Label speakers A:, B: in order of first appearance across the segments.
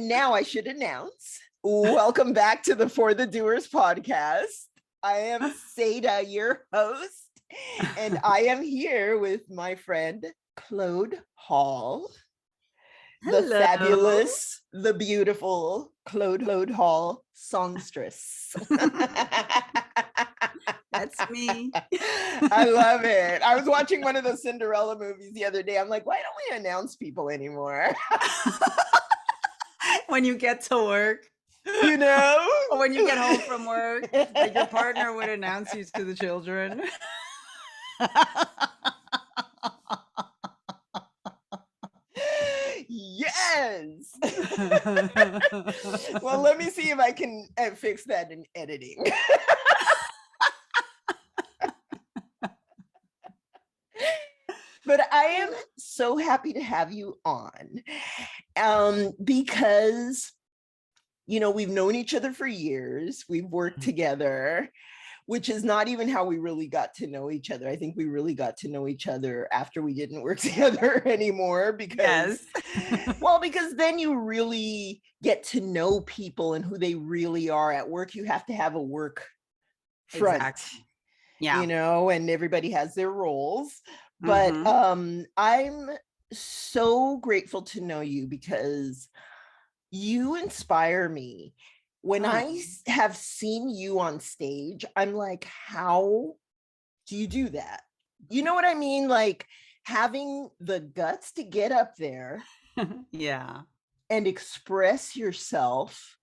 A: Now I should announce, welcome back to the For the Doers podcast. I am Seda, your host, and I am here with my friend, Claude Hall, the
B: Hello.
A: fabulous, the beautiful Claude Hall songstress.
B: That's me.
A: I love it. I was watching one of those Cinderella movies the other day. I'm like, why don't we announce people anymore?
B: When you get to work,
A: You know?
B: or when you get home from work, like your partner would announce you to the children.
A: Yes. Well, let me see if I can fix that in editing. But I am so happy to have you on because, we've known each other for years. We've worked together, which is not even how we really got to know each other. I think we really got to know each other after we didn't work together anymore because, because then you really get to know people and who they really are. At work, you have to have a work front,
B: Exactly. Yeah.
A: and everybody has their roles. But I'm so grateful to know you because you inspire me. When I have seen you on stage, I'm like, how do you do that? You know what I mean? Like having the guts to get up there
B: Yeah.
A: and express yourself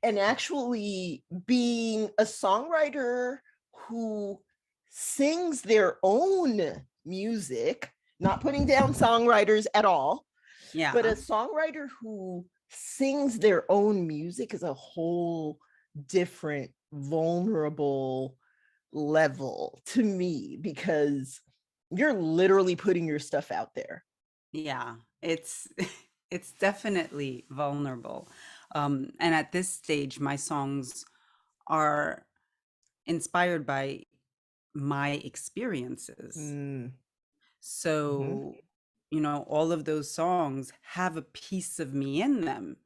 A: and actually being a songwriter who sings their own music, not putting down songwriters at all, but a songwriter who sings their own music is a whole different vulnerable level to me because you're literally putting your stuff out there.
B: Yeah. It's definitely vulnerable. And at this stage, my songs are inspired by my experiences. So, all of those songs have a piece of me in them.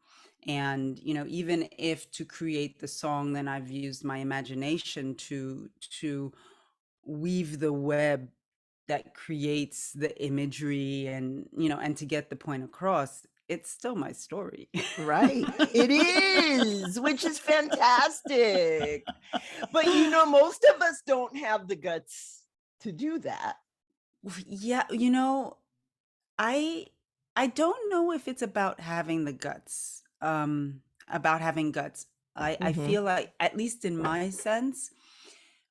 B: And, even if to create the song, then I've used my imagination to weave the web that creates the imagery and to get the point across, it's still my story.
A: Right. It is, which is fantastic. But most of us don't have the guts to do that.
B: Yeah, I don't know if it's about having the guts. About having guts. I feel like, at least in my sense,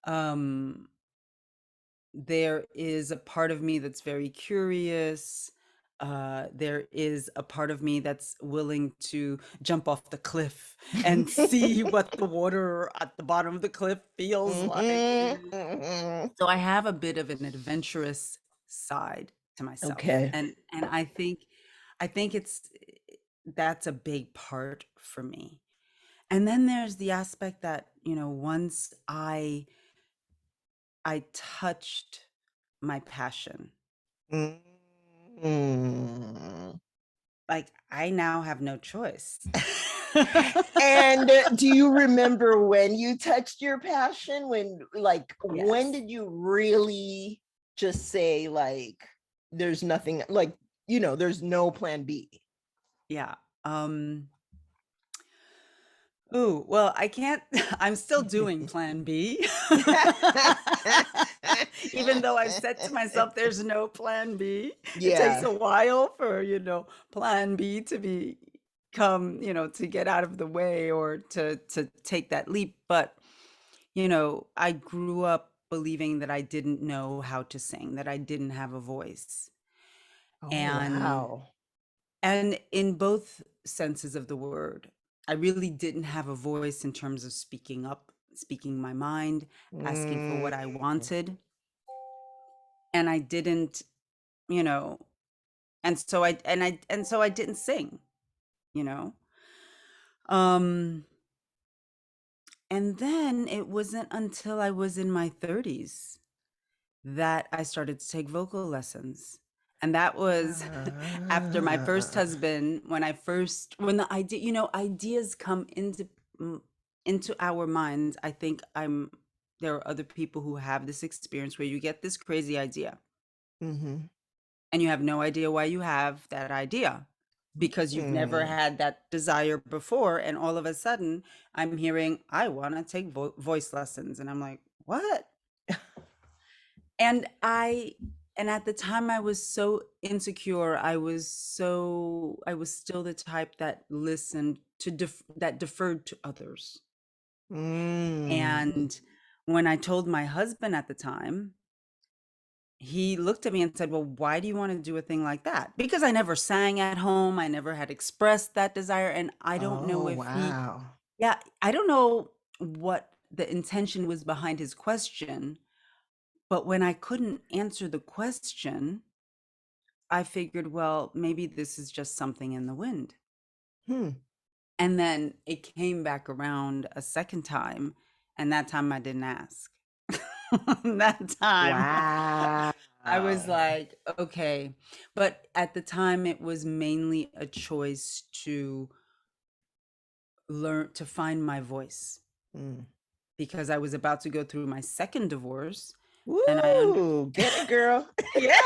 B: um there is a part of me that's very curious. There is a part of me that's willing to jump off the cliff and see what the water at the bottom of the cliff feels like. So I have a bit of an adventurous side to myself.
A: Okay.
B: And I think that's a big part for me. And then there's the aspect that, once I touched my passion, like I now have no choice.
A: And do you remember when you touched your passion? When did you really just say there's nothing, there's no plan B?
B: Yeah. Oh, well, I can't, I'm still doing plan B. Even though I've said to myself, there's no plan B. It takes a while for, plan B to become, to get out of the way or to take that leap. But, I grew up believing that I didn't know how to sing, that I didn't have a voice.
A: Oh,
B: And
A: wow.
B: and in both senses of the word, I really didn't have a voice in terms of speaking up, speaking my mind, asking for what I wanted. And I didn't, you know, and so I didn't sing, you know. Um and then it wasn't until I was in my 30s that I started to take vocal lessons. And that was after my first
A: Ah.
B: husband, when the idea, ideas come into our minds. I think there are other people who have this experience where you get this crazy idea
A: Mhm.
B: and you have no idea why you have that idea because you've never
A: Mm.
B: had that desire before. And all of a sudden, I'm hearing, I want to take voice lessons. And I'm like, what? And at the time I was so insecure. I was still the type that listened to that deferred to others.
A: Mm.
B: And when I told my husband at the time, he looked at me and said, "Well, why do you want to do a thing like that?" Because I never sang at home. I never had expressed that desire. And I don't know
A: Oh,
B: if
A: wow.
B: yeah, I don't know what the intention was behind his question. But when I couldn't answer the question, I figured, well, maybe this is just something in the wind.
A: Hmm.
B: And then it came back around a second time, and that time I didn't ask. That time
A: Wow.
B: I was like, okay. But at the time, it was mainly a choice to learn to find my voice
A: Mm.
B: because I was about to go through my second divorce. And
A: Woo! Get it, girl.
B: yeah,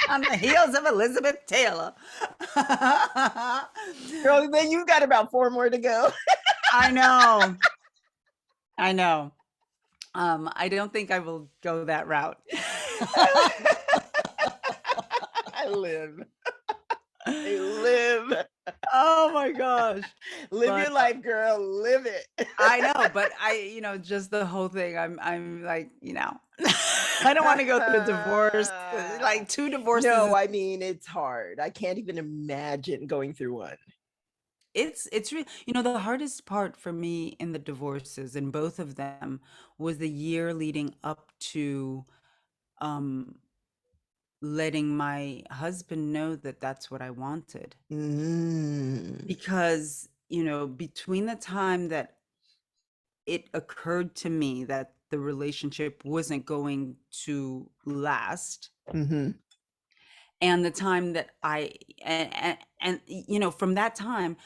B: on the heels of Elizabeth Taylor.
A: Girl, then you got about 4 more to go.
B: I know. I know. I don't think I will go that route.
A: I live. I live.
B: Oh my gosh.
A: Live
B: But
A: your life, girl. Live it.
B: I know, but just the whole thing, I'm like, I don't want to go through a divorce. Like 2 divorces
A: No, I mean, it's hard. I can't even imagine going through one.
B: it's really, the hardest part for me in the divorces, and both of them, was the year leading up to um letting my husband know that that's what I wanted.
A: Mm.
B: Because, between the time that it occurred to me that the relationship wasn't going to last,
A: Mhm.
B: and the time that from that time,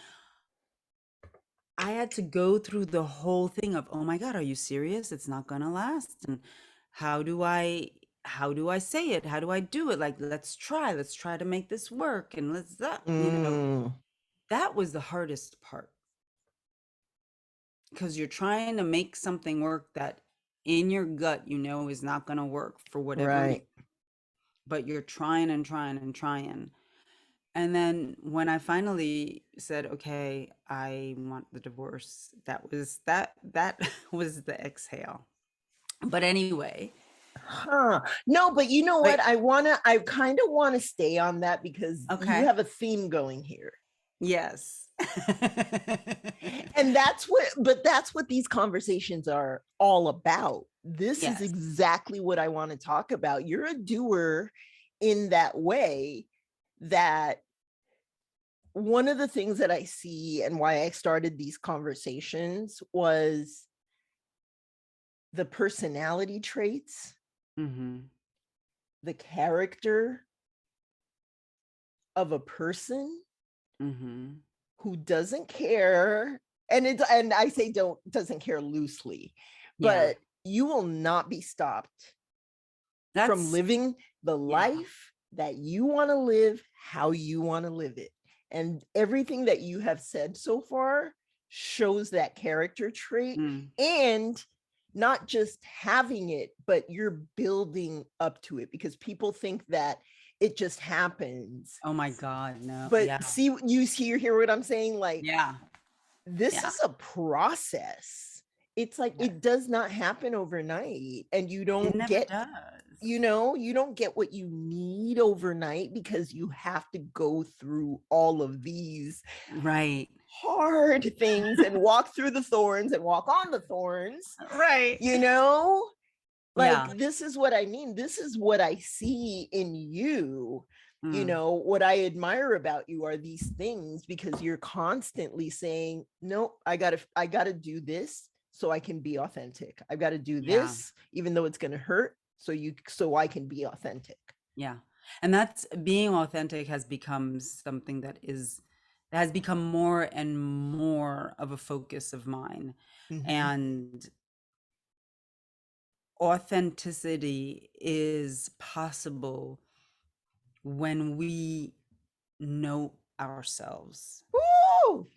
B: I had to go through the whole thing of, oh my God, are you serious? It's not gonna last. And how do I how do I say it? How do I do it? Like, let's try to make this work. And
A: Mm.
B: that was the hardest part, because you're trying to make something work that in your gut, is not gonna work for whatever reason,
A: Right.
B: but you're trying and trying and trying. And then when I finally said, okay, I want the divorce, that was the exhale. But anyway,
A: Huh. No, but you know what?
B: but
A: I kind of want to stay on that because you
B: okay.
A: have a theme going here.
B: Yes.
A: And that's what these conversations are all about. This is
B: Yes.
A: exactly what I want to talk about. You're a doer in that way, that one of the things that I see and why I started these conversations was the personality traits,
B: Mm-hmm.
A: the character of a person
B: Mm-hmm.
A: who doesn't care, and I say doesn't care loosely,
B: Yeah.
A: but you will not be stopped from
B: That's
A: living the
B: yeah.
A: life that you want to live, how you want to live it. And everything that you have said so far shows that character trait,
B: Mm.
A: and not just having it, but you're building up to it, because people think that it just happens.
B: Oh my God, no.
A: But
B: Yeah.
A: see, you hear what I'm saying? Like,
B: Yeah.
A: this
B: Yeah.
A: is a process. It's like
B: Yeah.
A: it does not happen overnight, and you
B: It
A: don't
B: never
A: get,
B: does.
A: you don't get what you need overnight, because you have to go through all of these
B: Right.
A: hard things and walk through the thorns and walk on the thorns,
B: Right.
A: you know? Like,
B: Yeah.
A: this is what I mean. This is what I see in you.
B: Mm.
A: What I admire about you are these things, because you're constantly saying, no, I gotta do this so I can be authentic. I've got to do
B: Yeah.
A: this, even though it's going to hurt, so I can be authentic.
B: Yeah. And that's being authentic has become something that has become more and more of a focus of mine.
A: Mhm.
B: And authenticity is possible when we know ourselves.
A: Woo!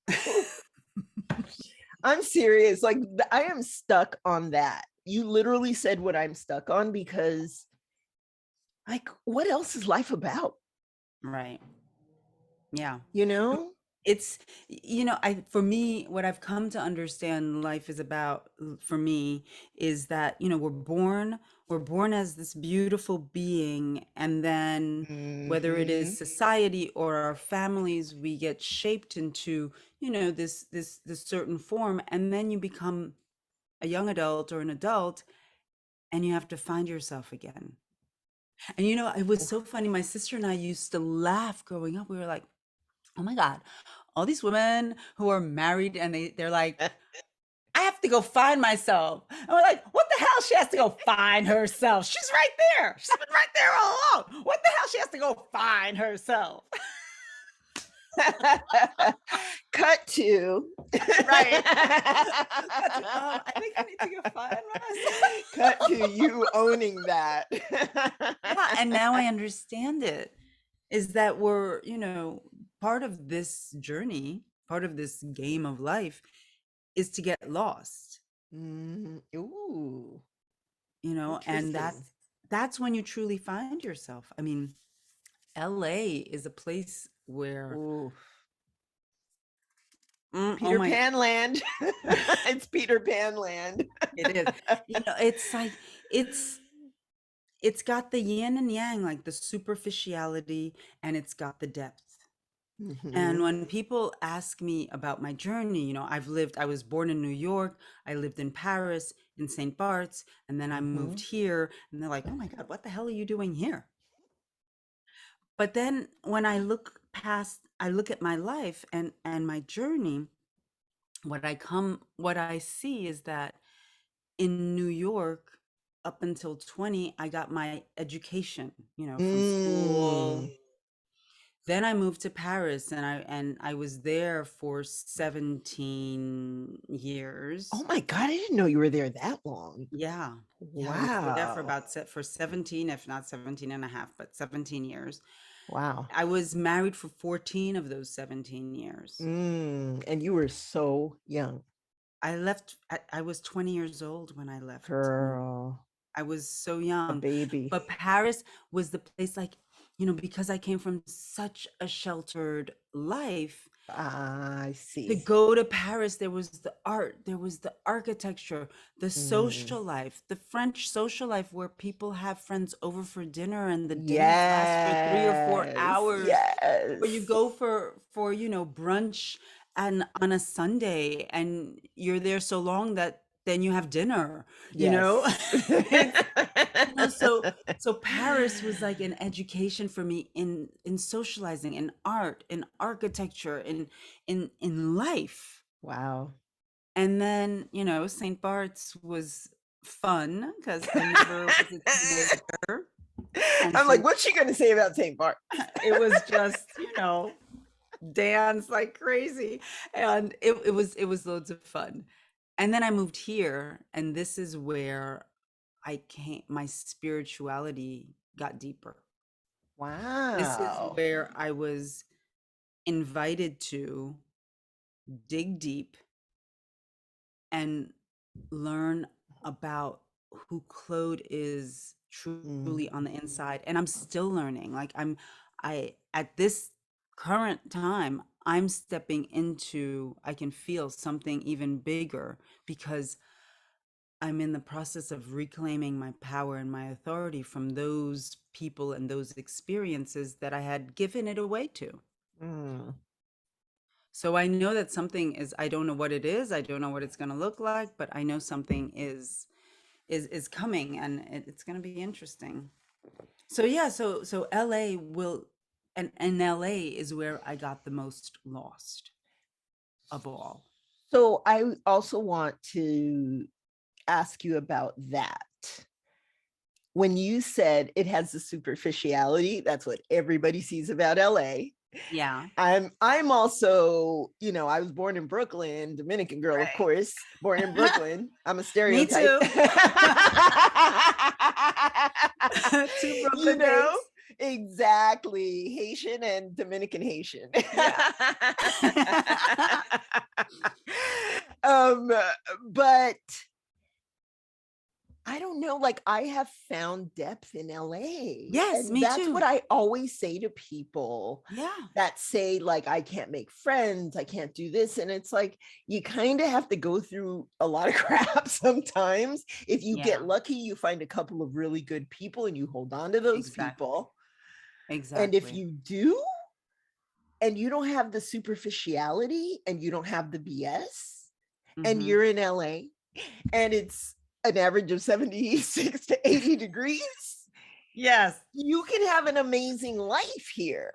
A: Woo! I'm serious. Like I am stuck on that. You literally said what I'm stuck on because like what else is life about?
B: Right. Yeah.
A: You know?
B: It's, I, for me, what I've come to understand life is about, for me, is that, we're born as this beautiful being, and then whether it is
A: Mhm.
B: society or our families, we get shaped into, this certain form, and then you become a young adult or an adult, and you have to find yourself again. And it was so funny. My sister and I used to laugh growing up. We were like, oh my God, all these women who are married and they're like, I have to go find myself. And we're like, what the hell? She has to go find herself. She's right there. She's been right there all along. What the hell? She has to go find herself.
A: Cut to.
B: Right. I think I need to go find myself.
A: Cut to you owning that.
B: Yeah, and now I understand it. Is that we're, part of this journey, part of this game of life is to get lost,
A: Ooh,
B: and
A: interesting.
B: that's when you truly find yourself. I mean, LA is a place where,
A: Ooh,
B: oh
A: Peter
B: my,
A: Pan land. It's Peter Pan land.
B: it is. It's like it's it's got the yin and yang, like the superficiality, and it's got the depth. And
A: Mhm.
B: when people ask me about my journey, I was born in New York, I lived in Paris, in St. Bart's, and then I moved
A: Mhm.
B: here, and they're like, oh my God, what the hell are you doing here? But then when I look at my life and my journey, what I see is that in New York, up until 20, I got my education, from school.
A: Mm.
B: Then I moved to Paris and I was there for 17
A: Oh
B: years.
A: my God, I didn't know you were there that long.
B: Yeah. Yeah, I was there for
A: Wow.
B: for 17, if not 17 and a half, but 17 years.
A: Wow.
B: I was married for 14 of those 17 years.
A: And you were so young,
B: I was 20 years old when I left.
A: girl,
B: I was so
A: a
B: young.
A: baby.
B: But Paris was the place, like, because I came from such a sheltered life.
A: I
B: To
A: see.
B: go to Paris, there was the art, there was the architecture, the
A: Mm.
B: social life, the French social life where people have friends over for dinner and the dinners last for 3 or 4
A: Yes.
B: hours, or you
A: Yes.
B: go for brunch and on a Sunday and you're there so long that then you have dinner, you know?
A: Yes.
B: It's, so Paris was like an education for me in socializing, in art, in architecture, in life.
A: Wow.
B: And then, St. Bart's was fun because I never was a teenager. And
A: I'm like,
B: St.
A: what's she going to say about St. Bart?
B: It was just, dance like crazy. And it was loads of fun. And then I moved here, and this is where my spirituality got deeper. This is
A: Wow.
B: where I was invited to dig deep and learn about who Claude is
A: Mm.
B: truly on the inside. And I'm still learning. Like at this current time, I'm stepping into, I can feel something even bigger because I'm in the process of reclaiming my power and my authority from those people and those experiences that I had given it away to.
A: Mm.
B: So I know that something is, I don't know what it is, I don't know what it's going to look like, but I know something is coming, and it's going to be interesting. So yeah, so LA will, and LA is where I got the most lost of all.
A: So I also want to ask you about that. when you said it has the superficiality, that's what everybody sees about LA.
B: Yeah.
A: I'm also, I was born in Brooklyn, Dominican girl, of
B: Right.
A: course, born in Brooklyn. I'm a
B: Me
A: stereotype.
B: too. Two
A: you
B: Brooklyn
A: know,
B: babes.
A: exactly. Haitian and Dominican Haitian.
B: Yeah.
A: um, but I don't know, like I have found depth in LA.
B: Yes,
A: And
B: me
A: that's what
B: too.
A: I always say to people
B: Yeah,
A: that say, like, I can't make friends, I can't do this. And it's like, you kind of have to go through a lot of crap sometimes. If you
B: yeah,
A: get lucky, you find a couple of really good people and you hold on to those
B: exactly.
A: people. And if
B: Exactly.
A: you do, and you don't have the superficiality and you don't have the BS, and
B: Hmm.
A: you're in LA and it's an average of 76 to 80 degrees,
B: Yes.
A: you can have an amazing life here,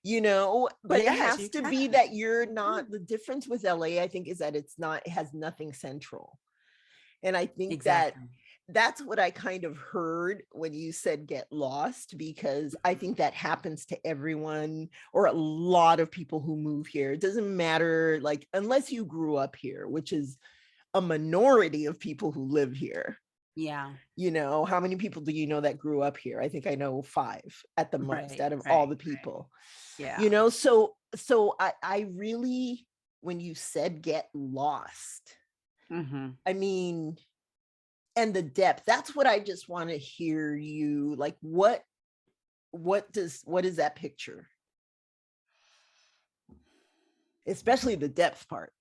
A: but it
B: Yes,
A: has
B: you
A: to be
B: can.
A: that you're
B: Mhm.
A: not, the difference with LA, I think, is that it's not, it has nothing central. And I think that
B: Exactly.
A: that's what I kind of heard when you said get lost, because I think that happens to everyone or a lot of people who move here. It doesn't matter, like, unless you grew up here, which is a minority of people who live here.
B: Yeah.
A: How many people do you know that grew up here? I think I know 5 at the most
B: Right.
A: out of all
B: Right.
A: the people.
B: Yeah.
A: So I really, when you said get lost,
B: Hmm.
A: I mean, and the depth, that's what I just want to hear you, like, what is that picture, especially the depth part.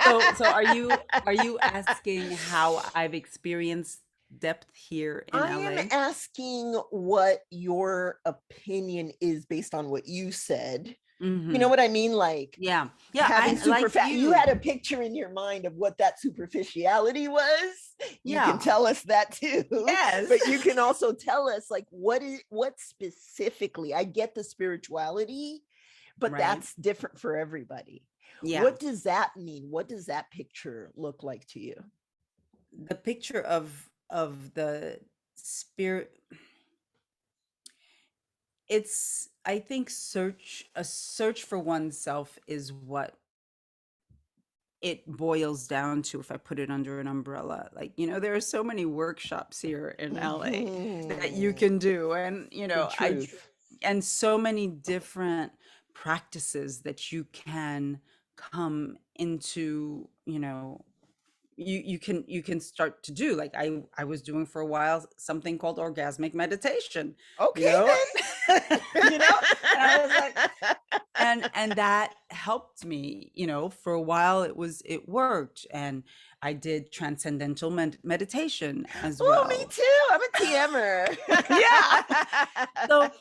B: So are you asking how I've experienced depth here in
A: I am
B: LA?
A: asking what your opinion is based on what you said. You know
B: Hmm.
A: what I mean? Like,
B: Yeah. Yeah,
A: having
B: I like
A: you had
B: you.
A: a picture in your mind of what that superficiality was. You can
B: Yeah.
A: tell us that too,
B: Yes.
A: but you can also tell us, like, what specifically. I get the spirituality, but
B: Right.
A: that's different for everybody.
B: Yeah.
A: What does that mean? What does that picture look like to you?
B: The picture of the spirit, it's, I think, search for oneself is what it boils down to, if I put it under an umbrella. Like, there are so many workshops here in LA that you
A: Mhm.
B: can do, and
A: The
B: I
A: truth.
B: and so many different practices that you can come into, you can start to do. Like, I was doing for a while something called orgasmic meditation, you
A: Okay
B: know you know and I was like,
A: then.
B: and that helped me, for a while. It worked. And I did transcendental meditation as
A: Oh, me
B: well.
A: too. I'm a TMer.
B: Yeah. So,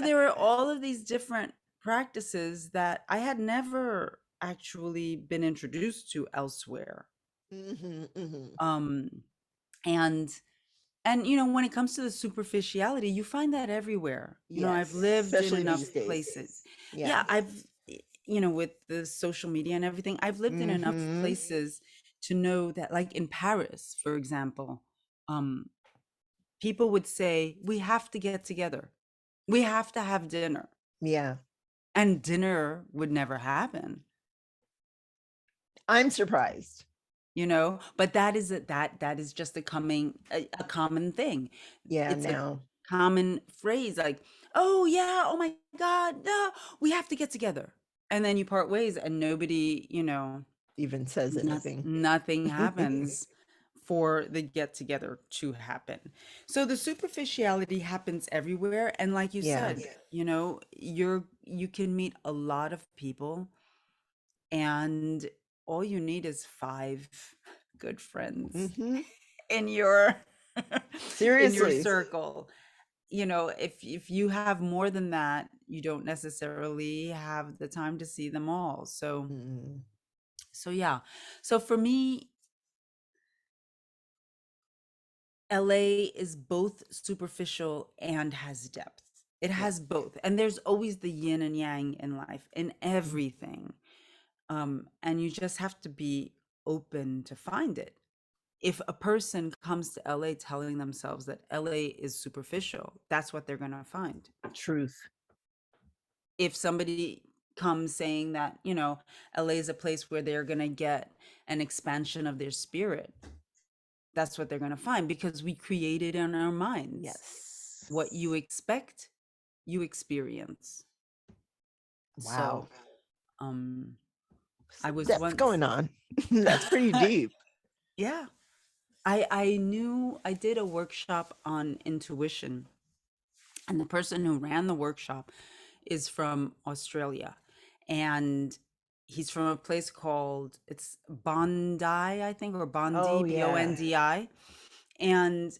B: there were all of these different practices that I had never actually been introduced to elsewhere.
A: Mhm, mhm.
B: um and when it comes to the superficiality, you find that everywhere. I've
A: Yes,
B: lived in
A: especially
B: enough
A: these days.
B: places.
A: Yeah.
B: Yeah, with the social media and everything, I've lived in enough
A: Mhm.
B: places to know that, like in Paris, for example, um, people would say, we have to get together. We have to have dinner.
A: Yeah.
B: And dinner would never happen,
A: I'm surprised.
B: but that is just a common thing.
A: Yeah,
B: It's a
A: now
B: common phrase, like, oh yeah, oh my God, no, we have to get together. And then you part ways and nobody,
A: even says anything.
B: nothing happens for the get together to happen. So the superficiality happens everywhere. And like you
A: Yeah.
B: said, you can meet a lot of people, and all you need is 5 good friends
A: Mhm.
B: in your in your
A: Seriously.
B: circle. If you have more than that, you don't necessarily have the time to see them all. So
A: Mm.
B: so yeah. So for me, LA is both superficial and has depth. It
A: Yeah.
B: has both. And there's always the yin and yang in life, in everything. And you just have to be open to find it. if a person comes to LA telling themselves that LA is superficial, that's what they're going to find.
A: Truth.
B: If somebody comes saying that, LA is a place where they're going to get an expansion of their spirit, that's what they're going to find, because we created in our minds.
A: Yes.
B: What you expect, you experience.
A: Wow.
B: So, um, I
A: Some
B: was
A: depth
B: once,
A: going on. That's pretty deep.
B: yeah, I knew I did a workshop on intuition, and the person who ran the workshop is from Australia, and he's from a place called, it's Bondi, I think, or Bondi,
A: Oh yeah.
B: Bondi. And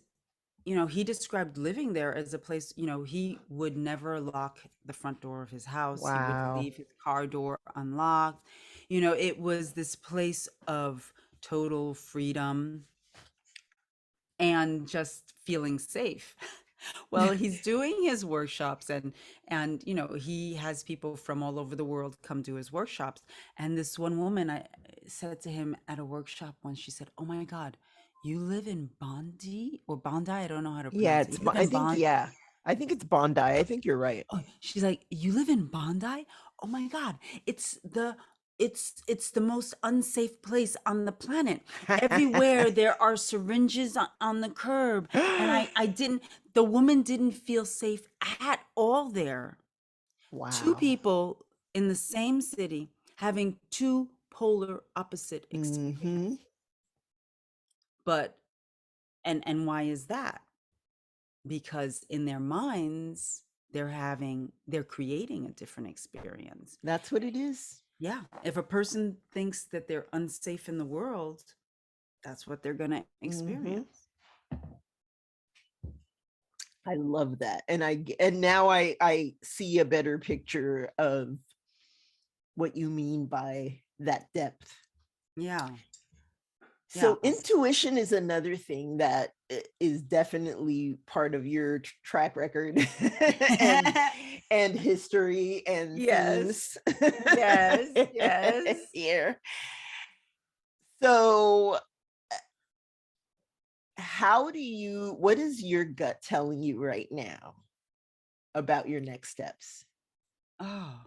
B: he described living there as a place, he would never lock the front door of his house. He would
A: Wow.
B: leave his car door unlocked. It was this place of total freedom and just feeling safe. Well, he's doing his workshops, and he has people from all over the world come to his workshops. And this one woman, I said to him at a workshop once, she said, "Oh my God, you live in Bondi or Bondi? I don't know how to
A: Yeah,
B: pronounce it.
A: it's
B: You live
A: I
B: in
A: think
B: Bondi?"
A: yeah. I think it's Bondi. I think you're right.
B: Oh, she's like, "You live in Bondi? Oh my God, it's the most unsafe place on the planet. Everywhere there are syringes on the curb." And I didn't, the woman didn't feel safe at all there. Two
A: Wow.
B: people in the same city having two polar opposite
A: Mm-hmm.
B: experience. But and why is that? Because in their minds, they're creating a different experience.
A: That's what it is.
B: Yeah, if a person thinks that they're unsafe in the world, that's what they're going to
A: Mm-hmm.
B: experience.
A: I love that. And now I see a better picture of what you mean by that depth.
B: Yeah, yeah.
A: So intuition is another thing that is definitely part of your track record and and history and
B: Yes,
A: themes
B: yes, yes.
A: here. So what is your gut telling you right now about your next steps?
B: Oh,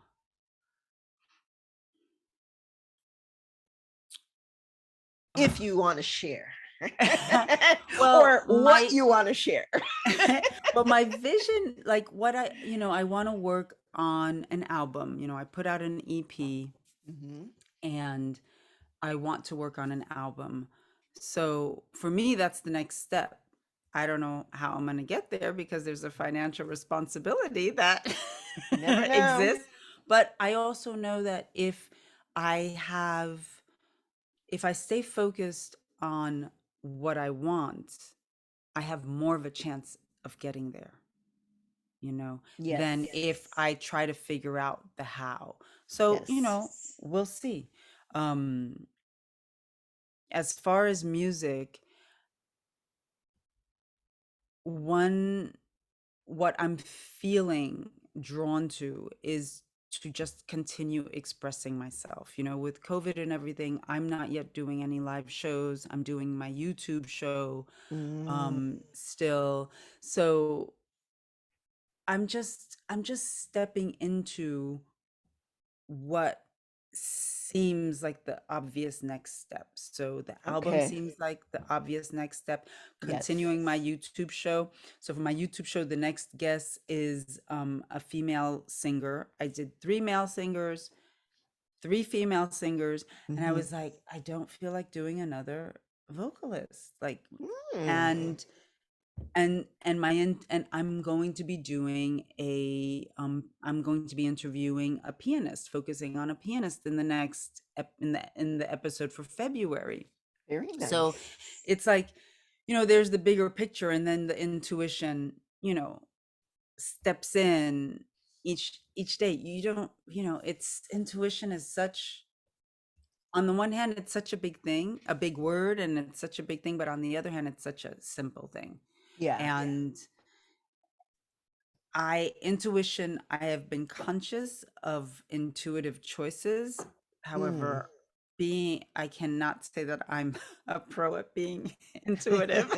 A: If
B: oh.
A: you want to share.
B: Well,
A: Or what you want to share.
B: well, my vision, like what I want to work on an album. I put out an EP,
A: Mm-hmm.
B: and I want to work on an album. So for me, that's the next step. I don't know how I'm going to get there because there's a financial responsibility that
A: You never know.
B: exists. But I also know that I have, if I stay focused on what I want, I have more of a chance of getting there,
A: Yes.
B: than if I try to figure out the how. So,
A: Yes.
B: we'll see. Um, as far as music, one what I'm feeling drawn to is to just continue expressing myself. With COVID and everything, I'm not yet doing any live shows. I'm doing my YouTube show
A: Mm,
B: still. So I'm just stepping into what seems like the obvious next step. So the album
A: okay.
B: seems like the obvious next step,
A: Yes.
B: continuing my YouTube show. So for my YouTube show, the next guest is a female singer. I did three male singers, three female singers, and I
A: Mm-hmm.
B: was like, I don't feel like doing another vocalist. Like,
A: Mm,
B: and and I'm going to be doing I'm going to be interviewing a pianist, focusing on a pianist in the next in the episode for February.
A: very
B: So
A: nice.
B: it's like, there's the bigger picture, and then the intuition, steps in each day. You don't, it's intuition is such, on the one hand, it's such a big thing, a big word, and it's such a big thing, but on the other hand, it's such a simple thing.
A: Yeah.
B: And I have been conscious of intuitive choices.
A: Mm,
B: However, being, I cannot say that I'm a pro at being intuitive.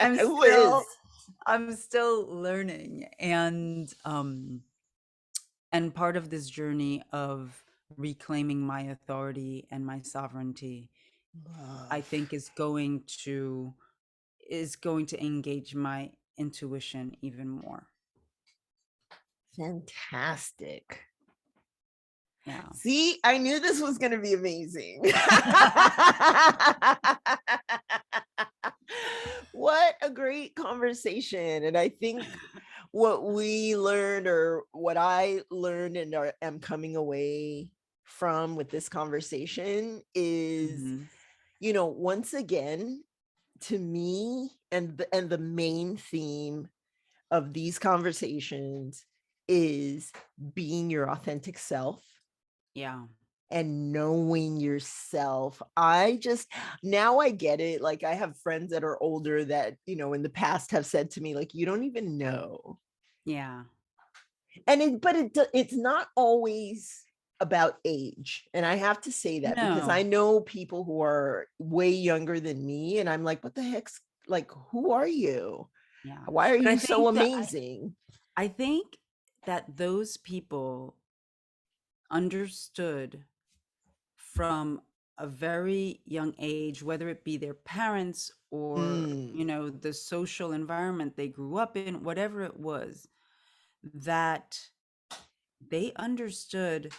B: I'm
A: Who
B: still,
A: is?
B: I'm still learning. And part of this journey of reclaiming my authority and my sovereignty, I
A: Love.
B: think is going to engage my intuition even more.
A: Fantastic.
B: Yeah.
A: See, I knew this was going to be amazing. What a great conversation. And I think what we learned, or what I learned and am coming away from with this conversation, is,
B: Hmm.
A: once again, to me, and the main theme of these conversations is being your authentic self
B: Yeah.
A: and knowing yourself. Now I get it. Like, I have friends that are older that, in the past have said to me, like, you don't even know.
B: Yeah.
A: But it's not always about age. And I have to say that because I
B: No.
A: know people who are way younger than me, and I'm like, what the heck's, like, who are you?
B: Yeah.
A: Why are
B: But I
A: you so
B: think that
A: amazing?
B: I think that those people understood from a very young age, whether it be their parents or,
A: Mm,
B: the social environment they grew up in, whatever it was, that they understood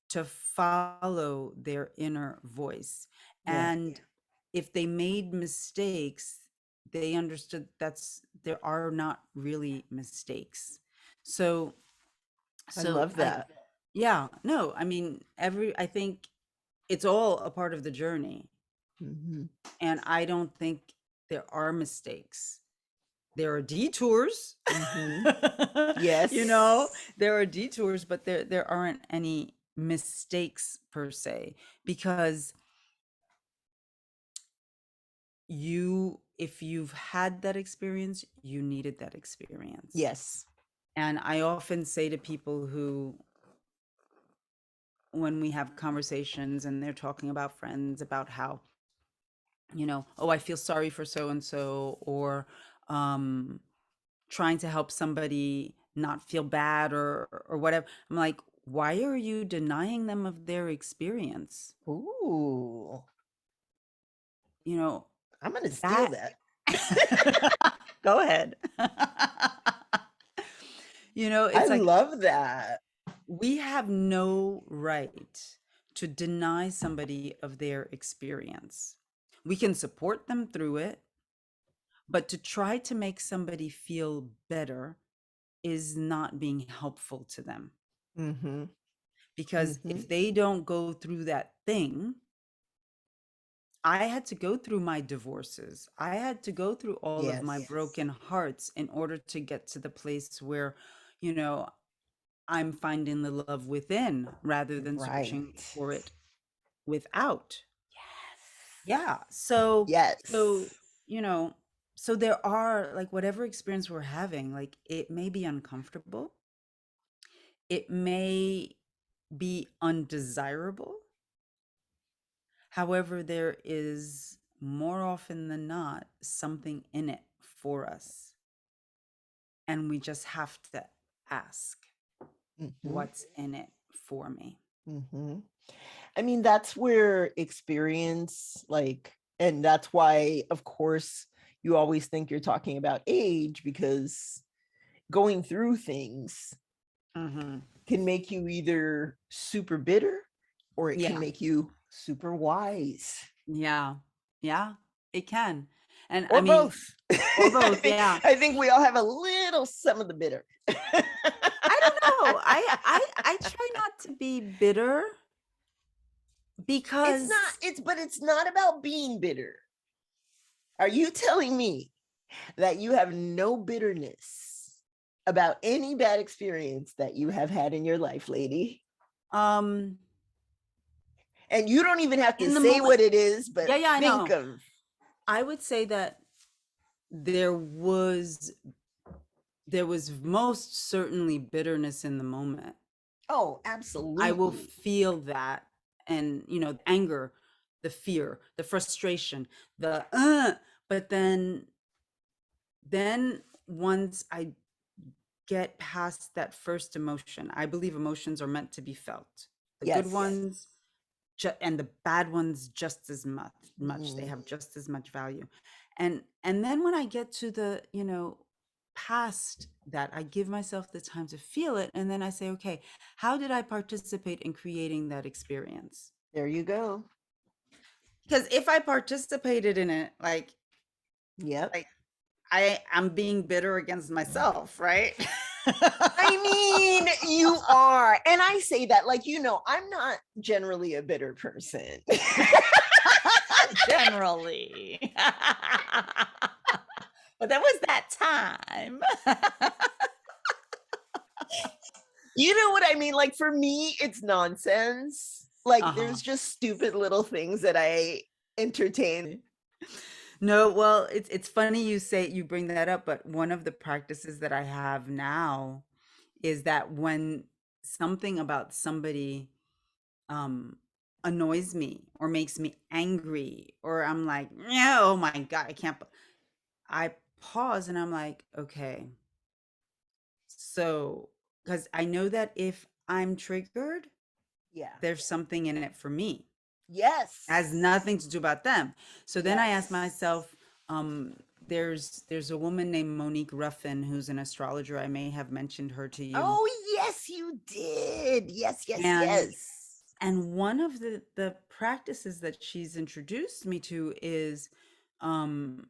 B: to follow their inner voice.
A: yes,
B: And if they made mistakes, they understood there are not really mistakes. So,
A: I
B: so
A: love
B: I,
A: that.
B: yeah, no, I mean, I think it's all a part of the journey.
A: Mhm.
B: And I don't think there are mistakes. There are detours.
A: Mhm.
B: you
A: Yes,
B: know, there are detours, but there aren't any mistakes per se, because if you've had that experience, you needed that experience.
A: yes.
B: And I often say to people who, when we have conversations and they're talking about friends, about how, oh, I feel sorry for so and so, or um trying to help somebody not feel bad, or whatever. I'm like, why are you denying them of their experience?
A: Ooh,
B: You know,
A: I'm gonna steal
B: that
A: that.
B: go ahead.
A: I
B: It's like,
A: love that.
B: we have no right to deny somebody of their experience. We can support them through it, but to try to make somebody feel better is not being helpful to them.
A: Mhm.
B: Because
A: Mhm.
B: if they don't go through that thing, I had to go through my divorces. I had to go through all of my
A: Yes.
B: broken hearts in order to get to the place where, you know, I'm finding the love within rather than
A: Right.
B: searching for it without.
A: Yes.
B: Yeah. So,
A: Yes.
B: so, you know, so there are, like, whatever experience we're having, like, it may be uncomfortable. It may be undesirable. However, there is more often than not something in it for us. And we just have to ask,
A: Mhm.
B: what's in it for me?
A: Mhm. I mean, that's where experience, like, and that's why, of course, you always think you're talking about age, because going through things
B: Hmm.
A: can make you either super bitter or it can
B: Yeah.
A: make you super wise,
B: Yeah. Yeah. It can. And I
A: or
B: mean,
A: both.
B: or
A: I
B: both.
A: think
B: Yeah.
A: I think we all have a little some of the bitter.
B: I don't know. I try not to be bitter
A: It's not,
B: because
A: it's not about being bitter. Are you telling me that you have no bitterness about any bad experience that you have had in your life, lady?
B: um
A: And you don't even have to
B: in the
A: say
B: moment,
A: what it is, but
B: yeah, yeah, I
A: think
B: know.
A: of.
B: I would say that there was there was most certainly bitterness in the moment.
A: Oh,
B: I will
A: absolutely.
B: feel that. and the anger, the fear, the frustration, the but then once I get past that first emotion, I believe emotions are meant to be felt. The good
A: Yes.
B: ones and the bad ones just as much. They
A: Mm,
B: have just as much value. And then when I get to the, past that, I give myself the time to feel it, and then I say, okay, how did I participate in creating that experience?
A: there you go.
B: Because if I participated in it,
A: Yep.
B: like I'm being bitter against myself, right?
A: I mean, you are. And I say that, like, I'm not generally a bitter person.
B: Generally. But there was that time.
A: You know what I mean? Like, for me, it's nonsense. Like,
B: Uh-huh.
A: there's just stupid little things that I entertain.
B: No, well, it's funny you bring that up, but one of the practices that I have now is that when something about somebody um annoys me or makes me angry, or I'm like, yeah, oh my God, I can't, I pause and I'm like, okay, so because I know that if I'm triggered,
A: Yeah.
B: there's something in it for me. Has
A: Yes.
B: nothing to do about them. So then I ask
A: Yes.
B: myself, there's a woman named Monique Ruffin who's an astrologer. I may have mentioned her to you.
A: Oh, yes, you did. Yes, yes,
B: And
A: yes.
B: and one of the practices that she's introduced me to is, um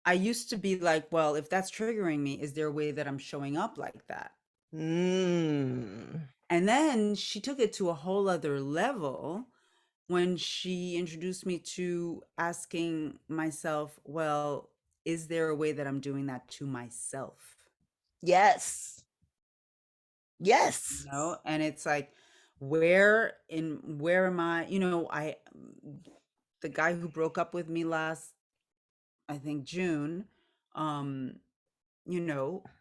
B: I used to be like, well, if that's triggering me, is there a way that I'm showing up like that?
A: Mm.
B: And then she took it to a whole other level when she introduced me to asking myself, well, is there a way that I'm doing that to myself?
A: Yes. Yes.
B: And it's like, where am I? The guy who broke up with me last, I think, June, um,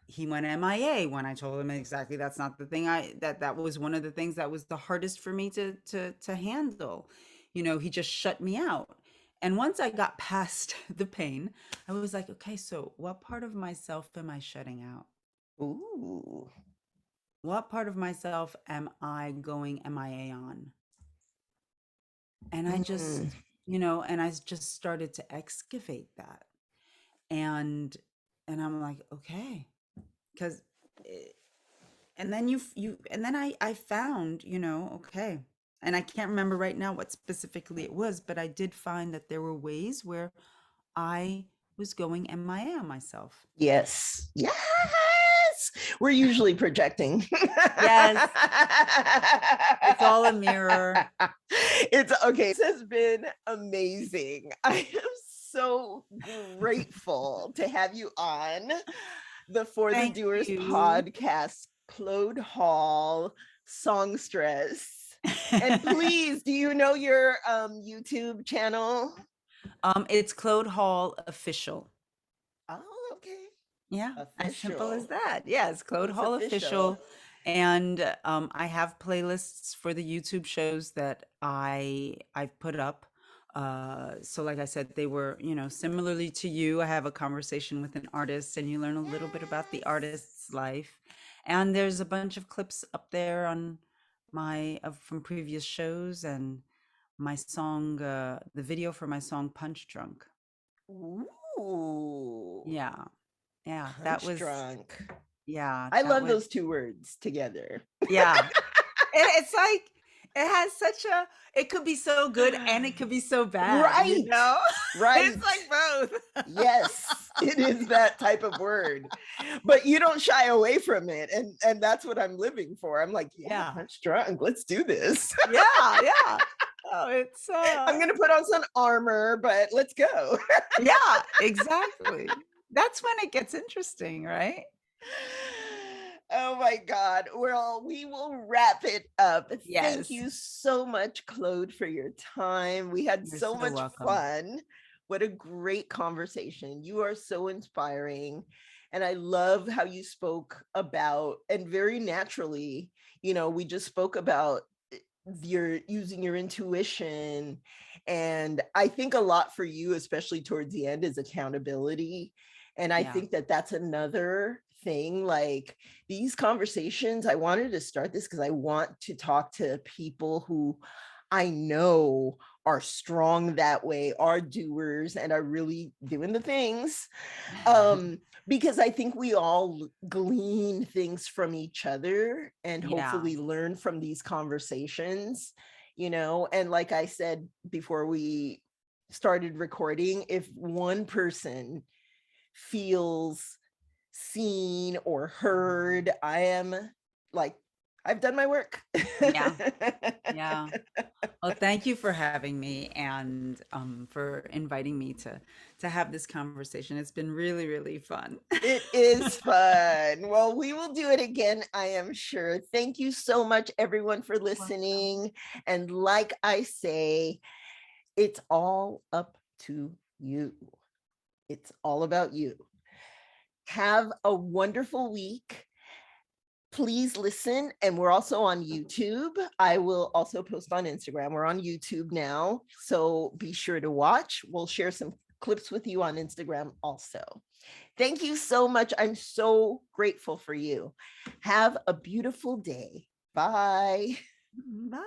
B: he went MIA when I told him exactly that's not the thing that was one of the things that was the hardest for me to handle. He just shut me out. And once I got past the pain, I was like, okay, so what part of myself am I shutting out?
A: Ooh.
B: What part of myself am I going MIA on? And I
A: Mm.
B: just, and I just started to excavate that. And I'm like, okay, because and then and then I found, okay, and I can't remember right now what specifically it was, but I did find that there were ways where I was going MIA on myself.
A: Yes. Yes. We're usually projecting.
B: Yes, it's all a mirror.
A: It's okay. This has been amazing. I am so grateful to have you on the For the
B: Thank
A: Doers
B: you.
A: podcast, Claude Hall, Songstress. And please, do you know your YouTube channel?
B: It's Claude Hall Official.
A: Oh, okay.
B: Yeah, as simple as
A: Official.
B: that. Yes, Claude
A: It's
B: Hall
A: official.
B: Official. And I have playlists for the YouTube shows that I've put up. So like I said, they were, similarly to you, I have a conversation with an artist and you learn a little bit about the
A: Yes.
B: artist's life. And there's a bunch of clips up there on from previous shows, and my song, the video for my song Punch Drunk.
A: Ooh.
B: Yeah. Yeah, that
A: Punch
B: was,
A: drunk.
B: yeah,
A: I
B: that
A: love
B: was,
A: those two words together.
B: yeah. It's like it has such a, it could be so good and it could be so bad,
A: Right.
B: It's
A: Right.
B: like both.
A: Yes, it is that type of word. But you don't shy away from it. And that's what I'm living for. I'm like, yeah,
B: Yeah.
A: punch drunk. Let's do this.
B: Yeah, yeah. Oh, it's
A: I'm gonna put on some armor, but let's go.
B: yeah, exactly. That's when it gets interesting, right?
A: Oh my God. Well, we will wrap it up. Thank
B: Yes.
A: you so much, Claude, for your time. We had
B: You're
A: so
B: so
A: much
B: welcome.
A: fun. What a great conversation. You are so inspiring. And I love how you spoke about, and very naturally, we just spoke about you're using your intuition. And I think a lot for you, especially towards the end, is accountability. And I
B: Yeah.
A: think that that's another thing. Like these conversations, I wanted to start this because I want to talk to people who I know are strong that way, are doers, and are really doing the things. um because I think we all glean things from each other and
B: Yeah.
A: hopefully learn from these conversations, you know. And like I said before we started recording, if one person feels seen or heard, I am like, I've done my work.
B: Yeah. Yeah. Well, thank you for having me and for inviting me to have this conversation. It's been really, really fun.
A: It is fun. Well, we will do it again, I am sure. Thank you so much, everyone, for
B: Welcome.
A: listening. And like I say, it's all up to you. It's all about you. Have a wonderful week. Please listen. And we're also on YouTube. I will also post on Instagram. We're on YouTube now. So be sure to watch. We'll share some clips with you on Instagram also. Thank you so much. I'm so grateful for you. Have a beautiful day. Bye.
B: Bye.